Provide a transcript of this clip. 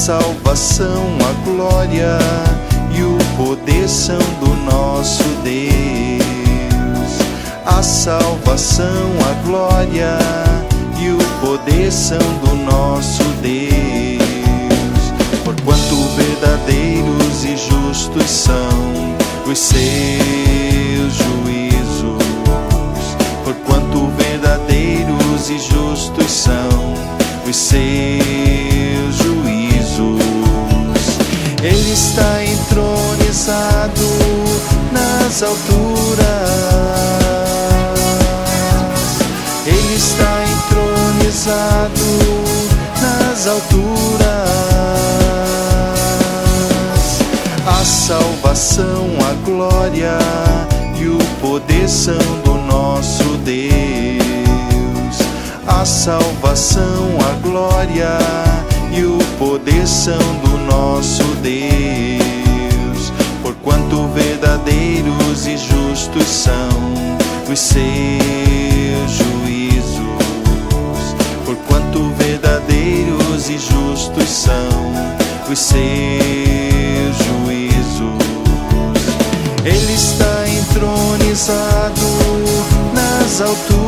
salvação, a glória e o poder são do nosso Deus. A salvação, a glória e o poder são do nosso Deus. Porquanto verdadeiros e justos são os seus juízos. Porquanto verdadeiros e justos são os seus juízos. Ele está entronizado nas alturas. Ele está entronizado nas alturas. A salvação, a glória e o poder são do nosso Deus. A salvação, a glória e o poder são do nosso Deus. Porquanto verdadeiros e justos são os seus juízos. Porquanto verdadeiros e justos são os seus juízos. Ele está entronizado nas alturas.